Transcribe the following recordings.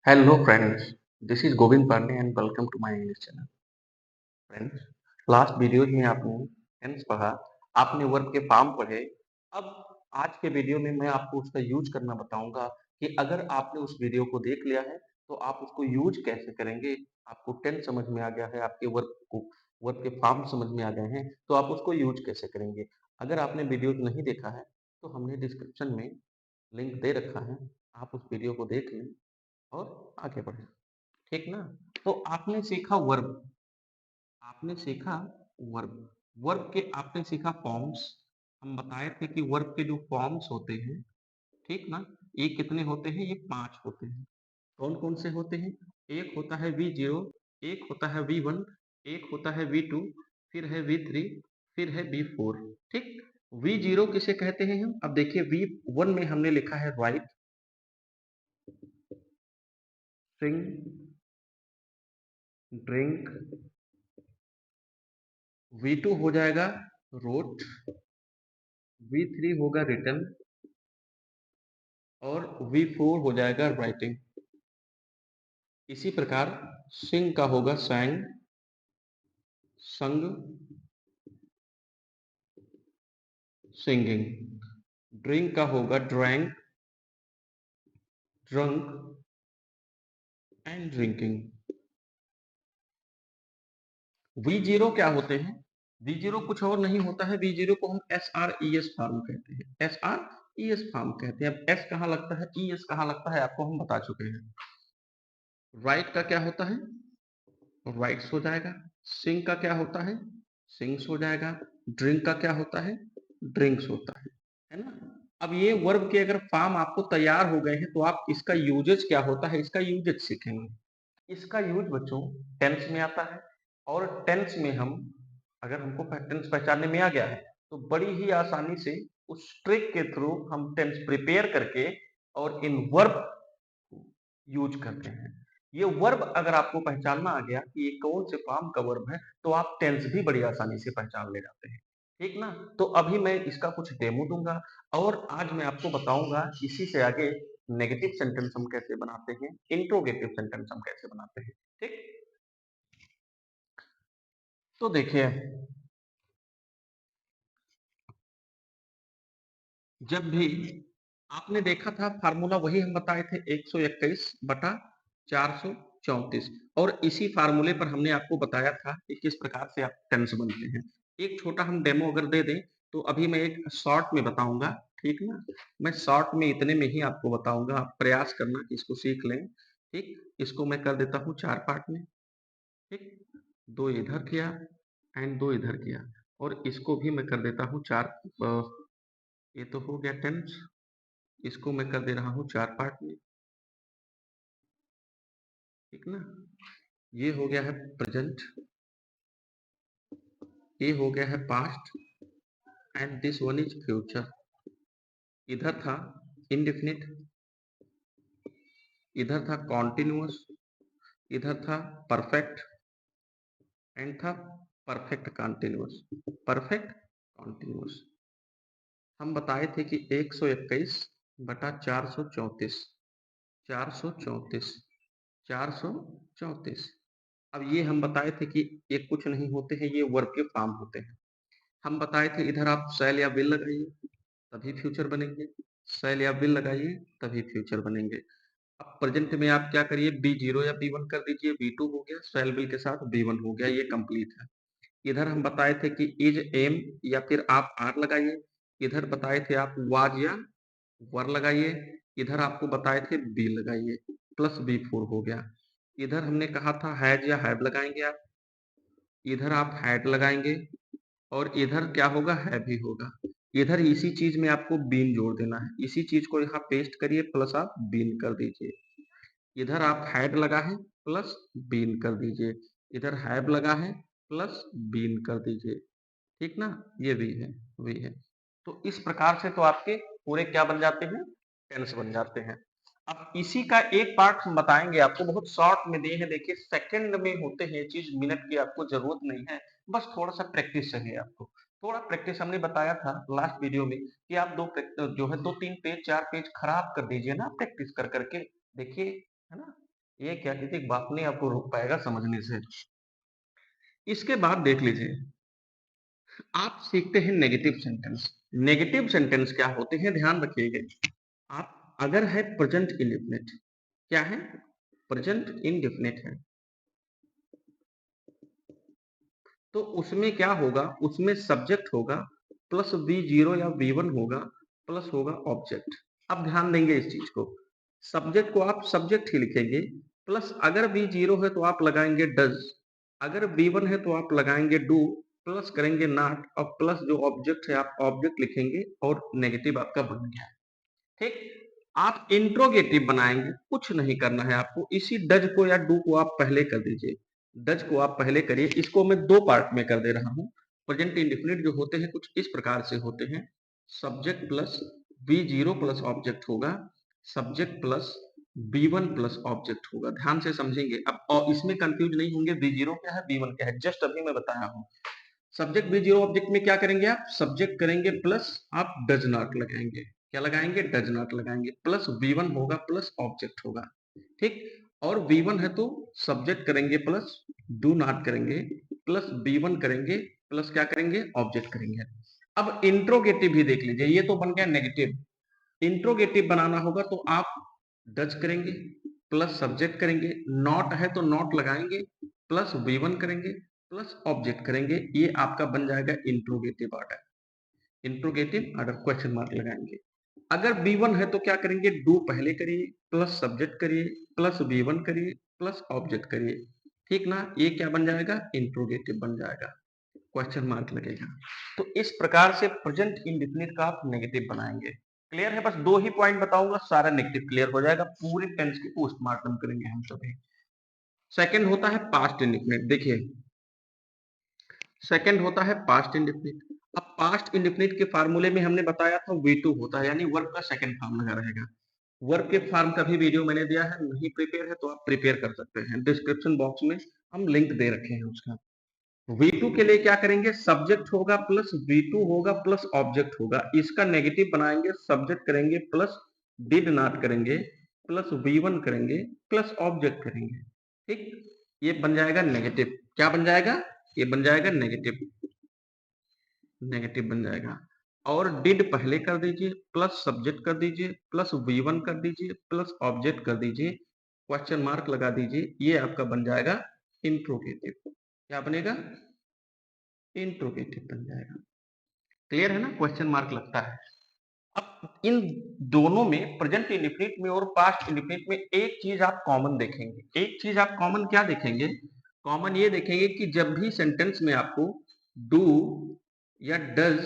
Hello friends, this is Govind Pandey and welcome to my English channel. Friends, last videos में आपने tense पढ़ा, आपने verb के form पढ़े। अब आज के वीडियो में मैं आपको उसका यूज करना बताऊंगा कि अगर आपने उस वीडियो को देख लिया है तो आप उसको यूज कैसे करेंगे। आपको टेंस समझ में आ गया है, आपके वर्ब के फॉर्म समझ में आ गए हैं, तो आप उसको यूज कैसे करेंगे। अगर आपने वीडियो नहीं देखा है तो हमने डिस्क्रिप्शन में लिंक दे रखा है, आप उस वीडियो को देख लें और आगे बढ़ें। ठीक ना। तो आपने सीखा वर्ब, आपने सीखा वर्ब वर्ब के आपने सीखा फॉर्म्स। हम बताए थे कि वर्ब के जो फॉर्म्स होते हैं, ठीक ना, ये कितने होते हैं, ये 5 होते हैं। कौन कौन से होते हैं? एक होता है V0, एक होता है V1, एक होता है V2, फिर है V3, फिर है V4। ठीक। V0 किसे कहते हैं हम? अब देखिए V1 में हमने लिखा है राइट, सिंग, ड्रिंक। V2 हो जाएगा रोट, V3 होगा रिटन और V4 हो जाएगा राइटिंग। इसी प्रकार सिंग का होगा सैंग, संग, सिंगिंग। ड्रिंक का होगा drank, drunk and drinking. V0 क्या होते हैं? V0 कुछ और नहीं होता है, V0 को हम SRES फॉर्म कहते हैं, SRES फॉर्म कहते हैं। अब S कहाँ लगता है, ES कहाँ लगता है, आपको हम बता चुके हैं। राइट का क्या होता है? राइट्स हो जाएगा। सिंग का क्या होता है? सिंग्स हो जाएगा। ड्रिंक का क्या होता है? ड्रिंक्स होता है ना। अब ये वर्ब के अगर फॉर्म आपको तैयार हो गए हैं तो आप इसका यूजेज क्या होता है, इसका यूजेज सीखेंगे। इसका यूज बच्चों टेंस में आता है, और टेंस में हम अगर हमको टेंस पहचानने में आ गया है तो बड़ी ही आसानी से उस ट्रिक के थ्रू हम टेंस प्रिपेयर करके और इन वर्ब यूज करते हैं। ये वर्ब अगर आपको पहचानना आ गया कि ये कौन से फॉर्म का वर्ब है तो आप टेंस भी बड़ी आसानी से पहचान ले जाते हैं। ठीक ना। तो अभी मैं इसका कुछ डेमो दूंगा और आज मैं आपको बताऊंगा इसी से आगे नेगेटिव सेंटेंस हम कैसे बनाते हैं, इंट्रोगेटिव सेंटेंस हम कैसे बनाते हैं। ठीक। तो देखिए, जब भी आपने देखा था फार्मूला वही हम बताए थे 121 बटा 434, और इसी फार्मूले पर हमने आपको बताया था कि किस प्रकार से आप टेंस बनते हैं। एक छोटा हम डेमो अगर दे दें तो अभी मैं एक शॉर्ट में बताऊंगा। ठीक ना। मैं शॉर्ट में इतने में ही आपको बताऊंगा, आप प्रयास करना कि इसको सीख लें। ठीक। इसको मैं कर देता हूँ 4 पार्ट में। ठीक। 2 इधर किया एंड 2 इधर किया, और इसको भी मैं कर देता हूँ 4। ये तो हो गया टेंस, इसको मैं कर दे रहा हूँ 4 पार्ट में। ठीक ना। ये हो गया है प्रेजेंट, ये हो गया है past and this one is future. इधर था इंडेफिनिट, इधर था कॉन्टिन्यूअस, इधर था परफेक्ट एंड था परफेक्ट कॉन्टिन्यूअस। परफेक्ट कॉन्टिन्यूअस हम बताए थे कि 121 बटा 434, 434, 434। अब ये हम बताए थे कि ये कुछ नहीं होते हैं, ये वर्ब के फॉर्म होते हैं। हम बताए थे इधर आप शैल या विल लगाइए तभी फ्यूचर बनेंगे, शैल या विल लगाइए तभी फ्यूचर बनेंगे। अब प्रेजेंट में आप क्या करिए, B0 या B1 कर दीजिए, B2 हो गया, शैल विल के साथ B1 हो गया, ये कंप्लीट है। इधर हम बताए थे कि इज एम या फिर आप आर लगाइए, इधर बताए थे आप वाज या वर लगाइए, इधर आपको बताए थे बी लगाइए, प्लस B4 हो गया। इधर हमने कहा था हैज या हैव लगाएंगे आप, इधर आप हैड लगाएंगे, और इधर क्या होगा, है भी होगा। इधर इसी चीज में आपको बीन जोड़ देना है, इसी चीज को यहाँ पेस्ट करिए प्लस आप बीन कर दीजिए। इधर आप हैड लगा है प्लस बीन कर दीजिए, इधर हैव लगा है प्लस बीन कर दीजिए। ठीक ना। ये भी है, भी है। तो इस प्रकार से तो आपके पूरे क्या बन जाते हैं, टेंस बन जाते हैं। अब इसी का एक पार्ट हम बताएंगे आपको, बहुत शॉर्ट में दिए हैं, देखिए सेकंड में होते हैं ये चीज, मिनट की आपको जरूरत नहीं है, बस थोड़ा सा प्रैक्टिस चाहिए आपको। थोड़ा प्रैक्टिस हमने बताया था लास्ट वीडियो में कि आप जो है 2-3 पेज 4 पेज खराब कर दीजिए ना प्रैक्टिस कर करके, देखिए, है ना। ये क्या किसी बात नहीं आपको रोक पाएगा समझने से। इसके बाद देख लीजिए, आप सीखते हैं नेगेटिव सेंटेंस। नेगेटिव सेंटेंस क्या होते हैं ध्यान रखिएगा। आप अगर है प्रेजेंट इंडेफिनिट, क्या है? प्रेजेंट इंडेफिनिट है, तो उसमें क्या होगा, उसमें सब्जेक्ट होगा प्लस V0 या V1 होगा, प्लस होगा ऑब्जेक्ट। अब ध्यान देंगे इस चीज को, सब्जेक्ट को आप सब्जेक्ट ही लिखेंगे, प्लस अगर V0 है तो आप लगाएंगे डज, अगर V1 है तो आप लगाएंगे डू, प्लस करेंगे नॉट, और प्लस जो ऑब्जेक्ट है आप ऑब्जेक्ट लिखेंगे और नेगेटिव आपका बन गया। ठीक, आप इंट्रोगेटिव बनाएंगे, कुछ नहीं करना है आपको, इसी डज को या डू को आप पहले कर दीजिए। डज को आप पहले करिए, इसको मैं दो पार्ट में कर दे रहा हूं। प्रेजेंट इंडेफिनिट जो होते हैं कुछ इस प्रकार से होते हैं, subject plus V0 plus object होगा, subject plus V1 plus object होगा। ध्यान से समझेंगे अब, और इसमें कंफ्यूज नहीं होंगे V0 क्या है V1 क्या है, जस्ट अभी मैं बताया हूं। सब्जेक्ट V0 ऑब्जेक्ट में क्या करेंगे आप, सब्जेक्ट करेंगे प्लस आप डज नॉट लगाएंगे, क्या लगाएंगे, डज नॉट लगाएंगे, प्लस V1 होगा प्लस ऑब्जेक्ट होगा। ठीक, और V1 है तो सब्जेक्ट करेंगे प्लस डू नॉट करेंगे, प्लस V1 करेंगे, प्लस क्या करेंगे, ऑब्जेक्ट करेंगे। अब इंट्रोगेटिव भी देख लीजिए, ये तो बन गया नेगेटिव। इंट्रोगेटिव बनाना होगा तो आप डज करेंगे प्लस सब्जेक्ट करेंगे, नॉट है तो नॉट लगाएंगे, प्लस V1 करेंगे, प्लस ऑब्जेक्ट करेंगे, ये आपका बन जाएगा interrogative order. Interrogative order question mark लगाएंगे। अगर B1 है तो क्या करेंगे, डू पहले करिए, प्लस सब्जेक्ट करिए, प्लस V1 करिए, प्लस ऑब्जेक्ट करिए। ठीक ना, ये क्या बन जाएगा, इंट्रोगेटिव बन जाएगा, क्वेश्चन मार्क लगेगा। तो इस प्रकार से प्रेजेंट इंडेफिनिट का आप नेगेटिव बनाएंगे। क्लियर है, बस दो ही पॉइंट बताऊंगा, सारा नेगेटिव क्लियर हो जाएगा, पूरे टेंस की पोस्टमार्टम करेंगे हम सभी। सेकंड होता है पास्ट इंडेफिनिट। देखिए, सेकंड होता है पास्ट इंडेफिनिट। अब पास्ट इंडेफिनिट के फार्मूले में हमने बताया था V2 होता है, यानी वर्ब का सेकंड फॉर्म लगा रहेगा। वर्ब के फॉर्म का भी वीडियो मैंने दिया है, नहीं प्रिपेयर है तो आप प्रिपेयर कर सकते हैं, डिस्क्रिप्शन बॉक्स में हम लिंक दे रखे हैं उसका। V2 के लिए क्या करेंगे, सब्जेक्ट होगा प्लस V2 होगा प्लस ऑब्जेक्ट होगा, इसका नेगेटिव बनाएंगे, सब्जेक्ट करेंगे प्लस डिड नॉट करेंगे, प्लस V1 करेंगे, प्लस ऑब्जेक्ट करेंगे। ठीक, ये बन जाएगा नेगेटिव। क्या बन जाएगा, ये बन जाएगा नेगेटिव, नेगेटिव बन जाएगा। और डिड पहले कर दीजिए, प्लस सब्जेक्ट कर दीजिए, प्लस V1 कर दीजिए, प्लस ऑब्जेक्ट कर दीजिए, क्वेश्चन मार्क लगा दीजिए, ये आपका बन जाएगा इंट्रोगेटिव। क्या बनेगा, इंट्रोगेटिव बन जाएगा। क्लियर है ना, क्वेश्चन मार्क लगता है। अब इन दोनों में, प्रेजेंट इंडेफिनिट में और पास्ट इंडेफिनिट में, एक चीज आप कॉमन देखेंगे। एक चीज आप कॉमन क्या देखेंगे, कॉमन ये देखेंगे कि जब भी सेंटेंस में आपको डू या डज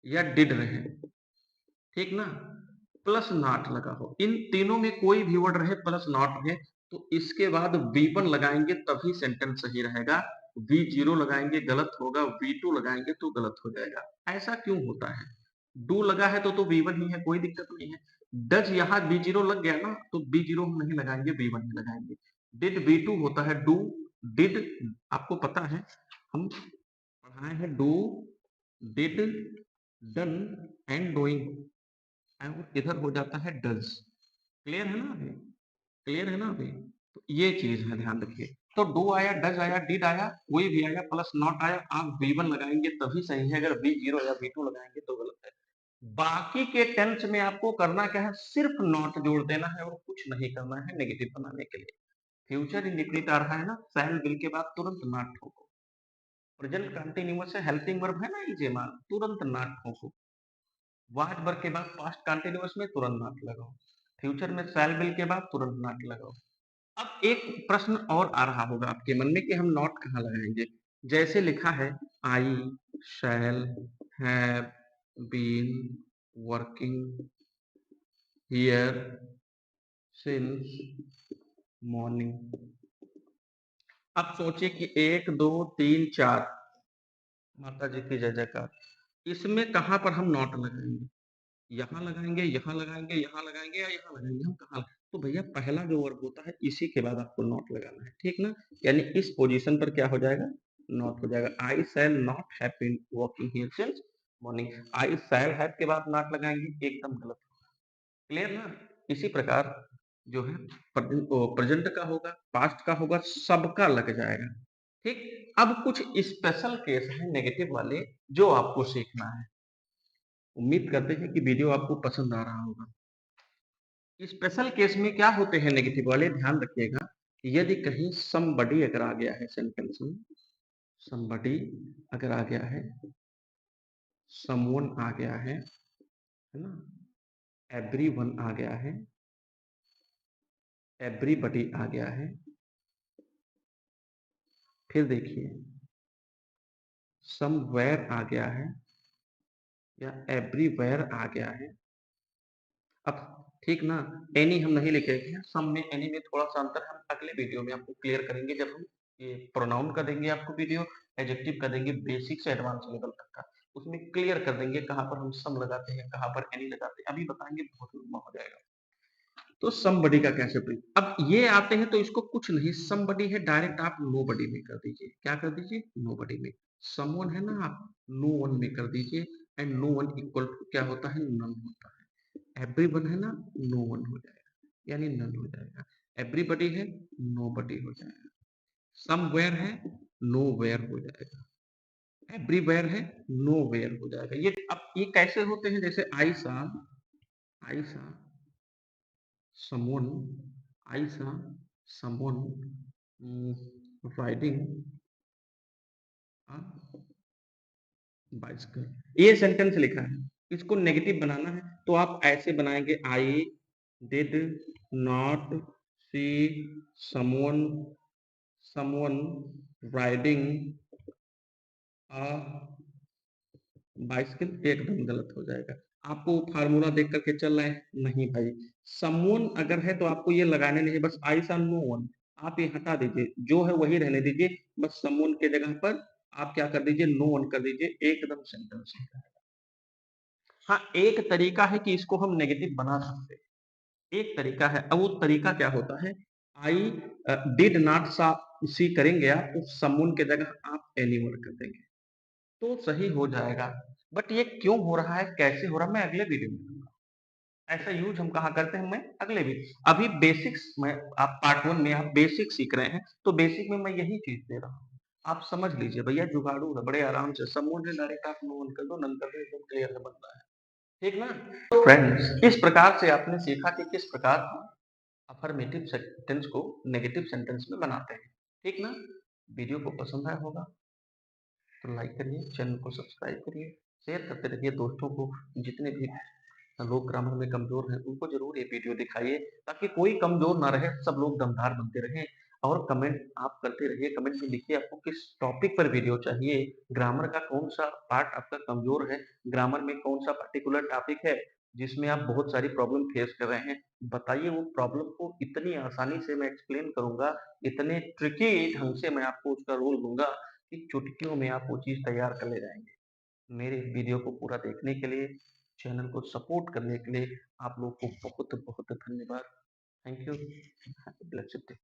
या डिड रहे, ठीक ना, प्लस नॉट लगा हो, इन तीनों में कोई भी वर्ड रहे प्लस नॉट रहे, तो इसके बाद V1 लगाएंगे तभी सेंटेंस सही रहेगा, V0 लगाएंगे गलत होगा, V2 लगाएंगे तो गलत हो जाएगा। ऐसा क्यों होता है, डू लगा है तो V1 ही है, कोई दिक्कत नहीं है। डज यहाँ V0 लग गया ना, तो V0 हम नहीं लगाएंगे, V1 ही लगाएंगे। डिड V2 होता है, डू डिड आपको पता है, हम पढ़ाए हैं, do did done and doing, और इधर हो जाता है डज। क्लियर है ना अभी, क्लियर है ना अभी, तो ये चीज है, ध्यान रखिए। तो डू आया, डज आया, डिड आया, कोई भी आया, प्लस नॉट आया, आप V1 लगाएंगे तभी सही है, अगर V0 या V2 लगाएंगे तो गलत है। बाकी के टेंस में आपको करना क्या है, सिर्फ नॉट जोड़ देना है और कुछ नहीं करना है नेगेटिव बनाने के लिए। फ्यूचर इंडेफिनिट आ रहा है ना, शैल विल के बाद तुरंत नॉट ठोको। प्रेजेंट कंटीन्यूअस से हेल्पिंग वर्ब है ना, इजे मान, तुरंत नॉट ठोको। वाज वर्ब के बाद पास्ट कंटीन्यूअस में तुरंत नॉट लगाओ, फ्यूचर में शैल विल के बाद तुरंत नॉट लगाओ। अब एक प्रश्न और आ रहा होगा आपके मन में कि हम नॉट कहाँ लगाएंगे। जैसे लिखा है, I shall have been working here since morning. अब सोचिए कि एक दो तीन चार, माता जी की जय जयकार, इसमें कहां पर हम नॉट लगाएंगे, यहाँ लगाएंगे, यहाँ लगाएंगे, यहाँ लगाएंगे, या यहाँ लगाएंगे, हम कहाँ, तो भैया पहला जो वर्ब होता है इसी के बाद आपको नॉट लगाना है, ठीक ना, यानी इस पोजीशन पर क्या हो जाएगा, नॉट हो जाएगा। I shall not have been working here since morning, I shall have के बाद नॉट लगाएंगे, एकदम गलत। क्लियर ना, इसी प्रकार जो है प्रेजेंट का होगा, पास्ट का होगा, सबका लग जाएगा। ठीक? अब कुछ स्पेशल केस हैं नेगेटिव वाले जो आपको सीखना है। उम्मीद करते हैं कि वीडियो आपको पसंद आ रहा होगा। स्पेशल केस में क्या होते हैं नेगेटिव वाले, ध्यान रखिएगा। यदि कहीं समबडी अगर आ गया है सेंटेंस में, समबडी अगर आ गया है, समवन आ गया है ना, एवरीवन आ गया है, एवरीबडी आ गया है, फिर देखिए समवेयर आ गया है या एवरीवेयर आ गया है। अब ठीक ना, एनी हम नहीं लिखेंगे, सम में एनी में थोड़ा सा अंतर हम अगले वीडियो में आपको क्लियर करेंगे, जब हम ये प्रोनाउन का देंगे आपको वीडियो, एडजेक्टिव का देंगे बेसिक से एडवांस लेवल तक का, उसमें क्लियर कर देंगे कहाँ पर हम सम लगाते हैं, कहाँ पर एनी लगाते हैं, अभी बताएंगे, बहुत लंबा हो जाएगा। तो समबडी का कैसे प्रयोग, अब ये आते हैं तो इसको कुछ नहीं, समबडी है डायरेक्ट आप नोबडी में कर दीजिए, क्या कर दीजिए, नोबडी में। समवन है ना, आप नो वन में कर दीजिए, and no one equal to क्या होता है, नन होता है। एवरीवन है ना, नो वन हो जाएगा, यानी नन हो जाएगा। एवरीबडी है, नोबडी हो जाएगा। समवेयर है, नोवेयर हो जाएगा। एवरीवेयर है, नोवेयर हो जाएगा। ये अब ये कैसे होते हैं, जैसे आई सा, आई सा someone, I saw someone riding a bicycle। ये सेंटेंस लिखा है, इसको नेगेटिव बनाना है तो आप ऐसे बनाएंगे, I did not see someone someone riding a bicycle, एकदम गलत हो जाएगा। आपको फार्मूला देख करके चल रहे हैं, नहीं भाई, समवन अगर है तो आपको ये लगाने नहीं, बस आई सा नो वन, आप ये हटा दीजिए, जो है वही रहने दीजिए, बस समवन के जगह पर आप क्या कर दीजिए, नो वन कर दीजिए, एकदम सेंटेंस। हाँ, एक तरीका है कि इसको हम नेगेटिव बना सकते हैं, एक तरीका है। अब वो तरीका क्या होता है, आई डिड नॉट सी करेंगे आप, तो समवन के जगह आप एनीवन कर देंगे तो सही हो जाएगा। बट ये क्यों हो रहा है, कैसे हो रहा है, मैं अगले वीडियो में दूंगा। ऐसा यूज हम कहाँ करते हैं, मैं अगले वीडियो, अभी बेसिक्स में आप पार्ट 1 में आप बेसिक सीख रहे हैं, तो बेसिक में मैं यही चीज दे रहा हूँ, आप समझ लीजिए भैया, जुगाड़ू है, बड़े आराम से समूह से डायरेक्ट आप नो कर दो, नन कर दो, एकदम क्लियर है, बनता है। ठीक ना, तो फ्रेंड्स, इस प्रकार से आपने सीखा कि किस प्रकार हम अफर्मेटिव सेंटेंस को नेगेटिव सेंटेंस में बनाते हैं। ठीक ना, वीडियो को पसंद आया होगा तो लाइक करिए, चैनल को सब्सक्राइब करिए, शेयर करते रहिए दोस्तों को, जितने भी लोग ग्रामर में कमजोर हैं उनको जरूर ये वीडियो दिखाइए, ताकि कोई कमजोर ना रहे, सब लोग दमदार बनते रहें। और कमेंट आप करते रहिए, कमेंट में लिखिए आपको किस टॉपिक पर वीडियो चाहिए, ग्रामर का कौन सा पार्ट आपका कमजोर है, ग्रामर में कौन सा पर्टिकुलर टॉपिक है जिसमें आप बहुत सारी प्रॉब्लम फेस कर रहे हैं, बताइए, वो प्रॉब्लम को इतनी आसानी से मैं एक्सप्लेन करूंगा, इतने ट्रिकी ढंग से मैं आपको उसका रूल दूंगा कि चुटकियों में आप वो चीज तैयार कर ले जाएंगे। मेरे वीडियो को पूरा देखने के लिए, चैनल को सपोर्ट करने के लिए आप लोग को बहुत बहुत धन्यवाद। Thank you, blessed day.